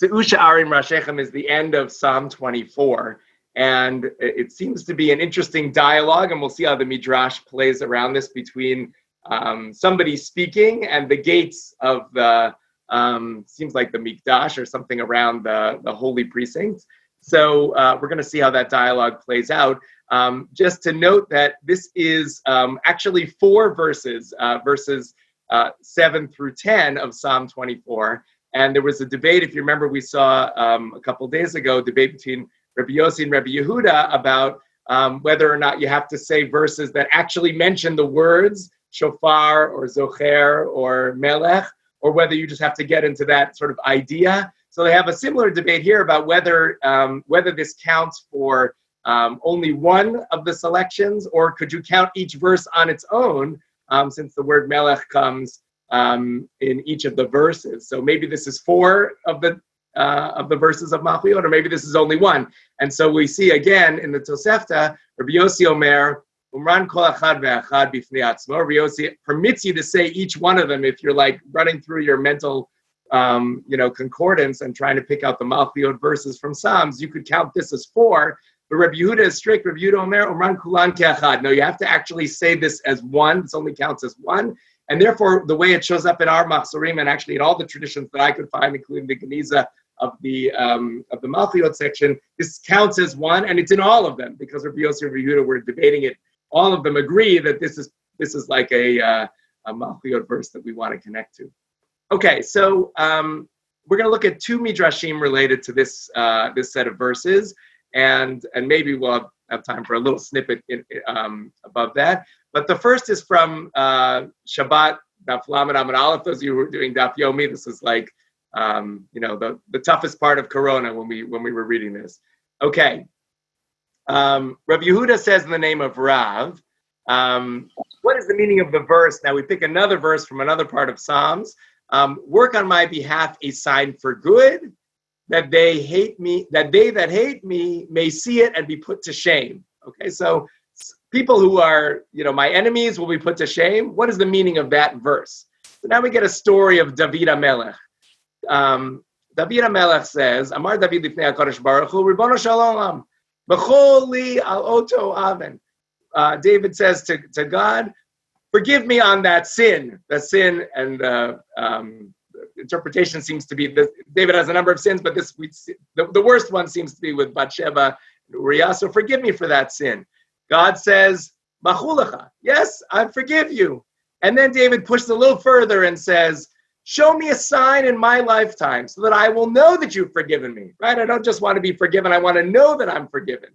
Se'usha Arim Rashechem is the end of Psalm 24. And it seems to be an interesting dialogue, and we'll see how the Midrash plays around this between somebody speaking and the gates of the, seems like the Mikdash or something around the holy precincts. So we're going to see how that dialogue plays out. Just to note that this is actually 4 verses, verses 7 through 10 of Psalm 24. And there was a debate, if you remember, we saw a couple days ago, debate between Rabbi Yossi and Rabbi Yehuda about whether or not you have to say verses that actually mention the words shofar or zocher or melech, or whether you just have to get into that sort of idea. So they have a similar debate here about whether this counts for only one of the selections, or could you count each verse on its own, since the word melech comes in each of the verses. So maybe this is 4 of the verses of Malchiyot, or maybe this is only 1. And so we see again in the Tosefta, Rabbi Yossi Omer, Umran kol achad ve'achad bifnei atzmo. Rabbi Yossi permits you to say each one of them if you're like running through your mental, concordance and trying to pick out the Malchiyot verses from Psalms. You could count this as 4, but Rabbi Yehuda is strict. Rabbi Yehuda Omer, Umran kulan ke'achad. No, you have to actually say this as 1. This only counts as 1. And therefore, the way it shows up in our Machzorim and actually in all the traditions that I could find, including the Geniza of the Malchiyot section, this counts as 1, and it's in all of them because Rabbi Yossi and Rabbi Yehuda were debating it. All of them agree that this is like a Malchiyot verse that we want to connect to. Okay, so we're going to look at 2 midrashim related to this set of verses, and maybe we'll have time for a little snippet above that. But the first is from Shabbat Daf Lamed Amud Aleph. Those of you who are doing Daf Yomi, this is like the toughest part of Corona when we were reading this. Okay. Rabbi Yehuda says in the name of Rav, what is the meaning of the verse? Now we pick another verse from another part of Psalms. Work on my behalf a sign for good, that they that hate me may see it and be put to shame. Okay, so people who are, my enemies will be put to shame. What is the meaning of that verse? So now we get a story of David HaMelech. David HaMelech says, Amar David lifnei HaKadosh Baruch Hu, Ribono shel olam, b'chol li al oto aven. David says to God, forgive me on that sin. The sin and interpretation seems to be this. David has a number of sins, but the worst one seems to be with Bathsheba and Uriah. So forgive me for that sin. God says, Machulecha, yes, I forgive you. And then David pushes a little further and says, show me a sign in my lifetime so that I will know that you've forgiven me, right? I don't just want to be forgiven. I want to know that I'm forgiven.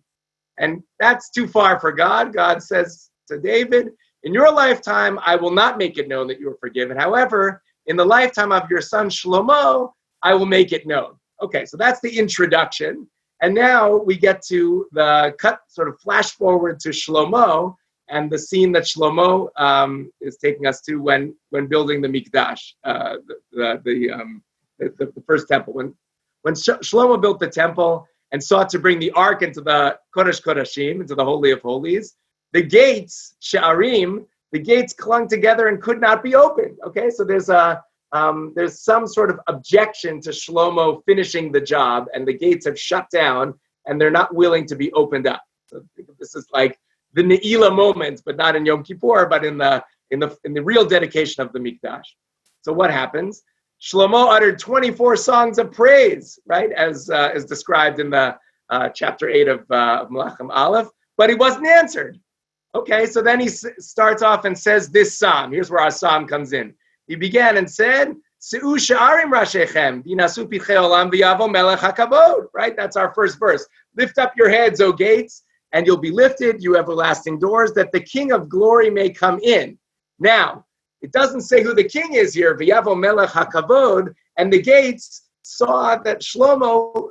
And that's too far for God. God says to David, in your lifetime, I will not make it known that you are forgiven. However, in the lifetime of your son Shlomo, I will make it known. Okay, so that's the introduction. And now we get to the cut, sort of flash forward to Shlomo and the scene that Shlomo is taking us to when building the Mikdash, the first temple. When Shlomo built the temple and sought to bring the ark into the Kodesh Kodashim, into the Holy of Holies, the gates, Sha'arim, the gates clung together and could not be opened. Okay, so there's some sort of objection to Shlomo finishing the job, and the gates have shut down, and they're not willing to be opened up. So this is like the Ne'ilah moment, but not in Yom Kippur, but in the real dedication of the Mikdash. So what happens? Shlomo uttered 24 songs of praise, right, as described in the chapter 8 of Melachim Aleph, but he wasn't answered. Okay, so then he starts off and says this psalm. Here's where our psalm comes in. He began and said, Se'u sha'arim rashechem, v'nasu pichei olam v'yavo melech hakavod. Right, that's our first verse. Lift up your heads, O gates, and you'll be lifted, you everlasting doors, that the King of glory may come in. Now, it doesn't say who the king is here, v'yavo melech hakavod, and the gates saw that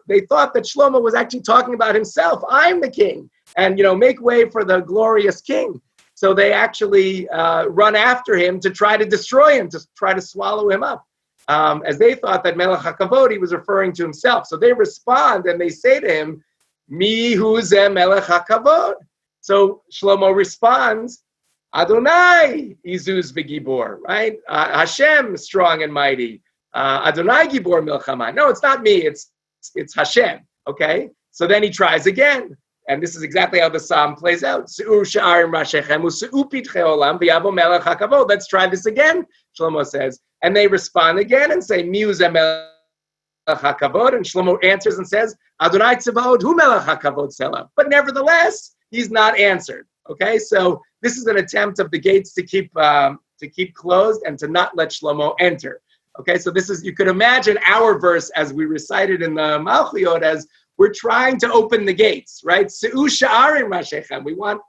they thought that Shlomo was actually talking about himself. I'm the king. And, make way for the glorious king. So they actually run after him to try to destroy him, to try to swallow him up. As they thought that Melech HaKavod, he was referring to himself. So they respond and they say to him, Mi hu ze Melech HaKavod. So Shlomo responds, Adonai izuz v'gibor, right? Hashem, strong and mighty. Adonai Gibor Milchama. No, it's not me. It's Hashem. Okay. So then he tries again. And this is exactly how the psalm plays out. Let's try this again, Shlomo says. And they respond again and say, Miuza melech hakavod. And Shlomo answers and says, Adonai tzavaot hu melech hakavod selah. But nevertheless, he's not answered. Okay, so this is an attempt of the gates to keep closed and to not let Shlomo enter. Okay, so this is, you could imagine our verse as we recited in the Malchiot as we're trying to open the gates, right? We want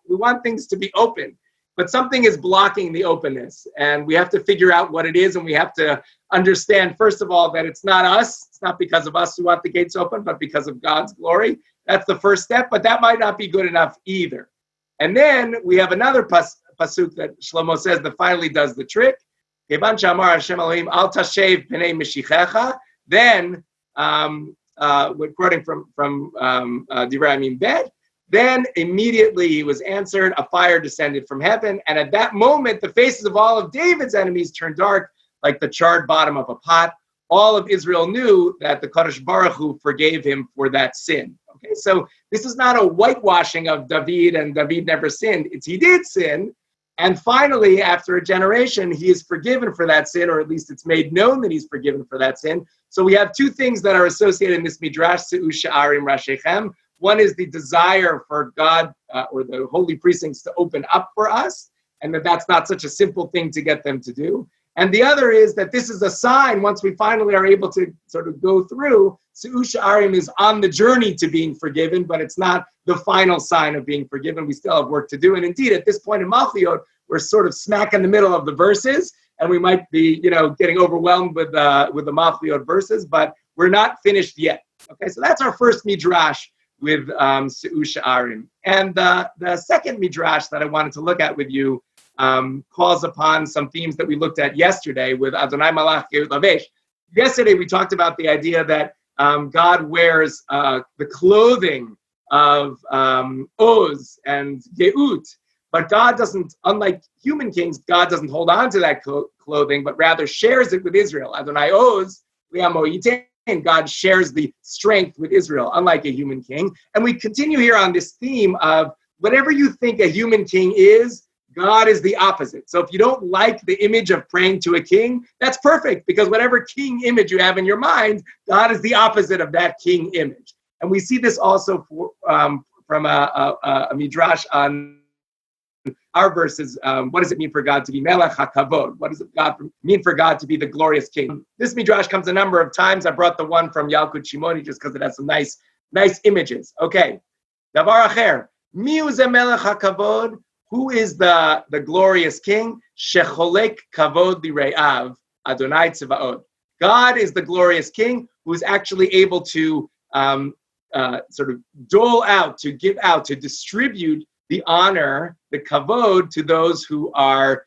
things to be open, but something is blocking the openness, and we have to figure out what it is, and we have to understand, first of all, that it's not us. It's not because of us who want the gates open, but because of God's glory. That's the first step, but that might not be good enough either. And then we have another pasuk that Shlomo says that finally does the trick. Then we're quoting from Divrei Amim Bet. Then immediately he was answered, a fire descended from heaven, and at that moment the faces of all of David's enemies turned dark like the charred bottom of a pot. All of Israel knew that the Kadosh Baruch Hu forgave him for that sin. Okay, so this is not a whitewashing of David and David never sinned. It's he did sin, and finally, after a generation, he is forgiven for that sin, or at least it's made known that he's forgiven for that sin. So we have two things that are associated in this midrash, Se'u Sha'arim Rashechem. One is the desire for God or the holy precincts to open up for us, and that's not such a simple thing to get them to do. And the other is that this is a sign, once we finally are able to sort of go through, Se'u Sha'arim is on the journey to being forgiven, but it's not the final sign of being forgiven. We still have work to do. And indeed, at this point in Malchiot, we're sort of smack in the middle of the verses, and we might be, getting overwhelmed with the Malchiot verses, but we're not finished yet. Okay, so that's our first midrash with Se'u Sha'arim. And the second midrash that I wanted to look at with you calls upon some themes that we looked at yesterday with Adonai Malach Geut Lavesh. Yesterday we talked about the idea that God wears the clothing of Oz and Geut, but God doesn't, unlike human kings, God doesn't hold on to that clothing, but rather shares it with Israel. Adonai Oz, and God shares the strength with Israel, unlike a human king. And we continue here on this theme of whatever you think a human king is, God is the opposite. So if you don't like the image of praying to a king, that's perfect, because whatever king image you have in your mind, God is the opposite of that king image. And we see this also from a midrash on our verses. What does it mean for God to be Melech HaKavod? What does it mean for God to be the glorious king? This midrash comes a number of times. I brought the one from Yalkut Shimoni just because it has some nice images. Okay. Davar Acher. Miu ze Melech HaKavod. Who is the glorious king? Shecholek kavod lire'av, Adonai Tzevaot. God is the glorious king who is actually able to sort of dole out, to give out, to distribute the honor, the kavod, to those who are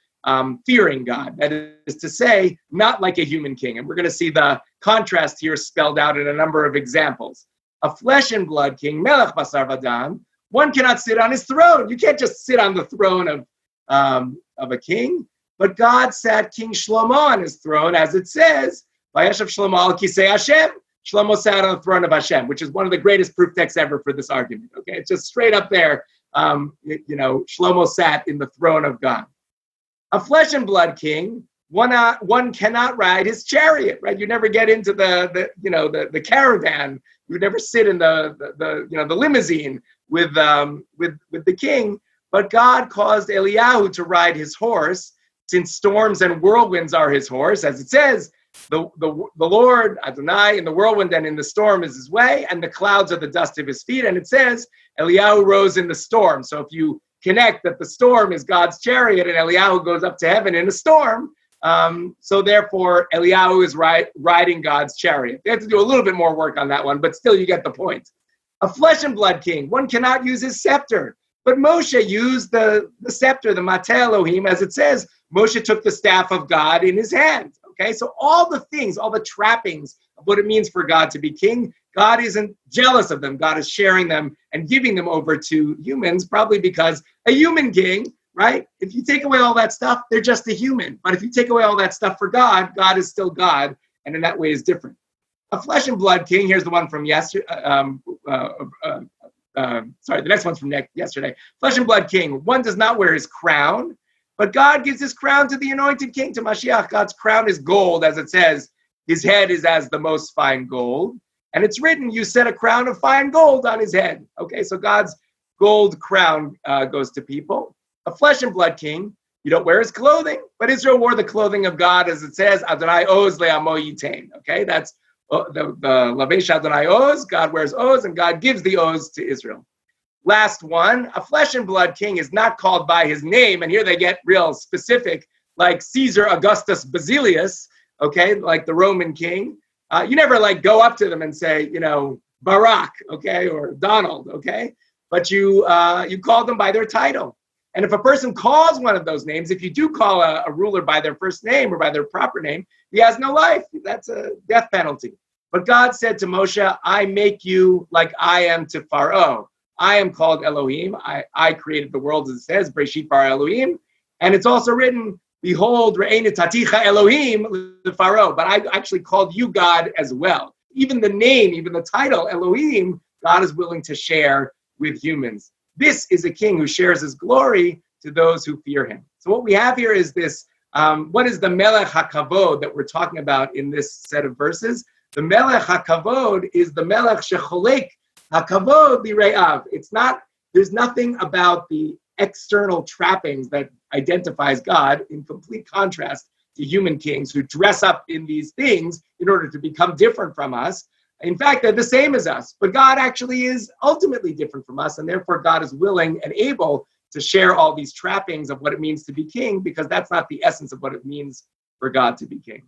fearing God. That is to say, not like a human king. And we're going to see the contrast here spelled out in a number of examples. A flesh and blood king, Melech Basar Vadam, one cannot sit on his throne. You can't just sit on the throne of a king. But God sat King Shlomo on his throne, as it says, Vayeshev Shlomo al Kisei Hashem. Shlomo sat on the throne of Hashem, which is one of the greatest proof texts ever for this argument. Okay, it's just straight up there. Shlomo sat in the throne of God. A flesh and blood king, one cannot ride his chariot. Right? You never get into the caravan. You never sit in the limousine with the king, but God caused Eliyahu to ride his horse, since storms and whirlwinds are his horse, as it says, the Lord Adonai in the whirlwind and in the storm is his way, and the clouds are the dust of his feet. And it says Eliyahu rose in the storm. So if you connect that the storm is God's chariot and Eliyahu goes up to heaven in a storm, so therefore Eliyahu is riding God's chariot. They have to do a little bit more work on that one, but still you get the point. A flesh and blood king, one cannot use his scepter. But Moshe used the scepter, the Mateh Elohim, as it says, Moshe took the staff of God in his hand. Okay, so all the things, all the trappings of what it means for God to be king, God isn't jealous of them. God is sharing them and giving them over to humans, probably because a human king, right? If you take away all that stuff, they're just a human. But if you take away all that stuff for God, God is still God, and in that way is different. A flesh and blood king, here's the one from yesterday. The next one's from yesterday. Flesh and blood king, one does not wear his crown, but God gives his crown to the anointed king, to Mashiach. God's crown is gold, as it says, his head is as the most fine gold. And it's written, you set a crown of fine gold on his head. Okay, so God's gold crown goes to people. A flesh and blood king, you don't wear his clothing, but Israel wore the clothing of God, as it says, Adonai Oz le'amo yitain. Okay, that's the Lavesh Adonai Oz, God wears Oz, and God gives the Oz to Israel. Last one, a flesh and blood king is not called by his name, and here they get real specific, like Caesar Augustus Basilius, okay, like the Roman king. You never like go up to them and say, Barack, okay, or Donald, okay, but you call them by their title. And if a person calls one of those names, if you do call a ruler by their first name or by their proper name, he has no life. That's a death penalty. But God said to Moshe, I make you like I am to Pharaoh. I am called Elohim. I created the world, as it says, Breshit bara Elohim. And it's also written, behold, Re'enu taticha Elohim, the Pharaoh. But I actually called you God as well. Even the name, even the title, Elohim, God is willing to share with humans. This is a king who shares his glory to those who fear him. So what we have here is this, what is the Melech HaKavod that we're talking about in this set of verses? The Melech HaKavod is the Melech Shecholek HaKavod Lire'av. There's nothing about the external trappings that identifies God, in complete contrast to human kings who dress up in these things in order to become different from us. In fact, they're the same as us, but God actually is ultimately different from us, and therefore God is willing and able to share all these trappings of what it means to be king, because that's not the essence of what it means for God to be king.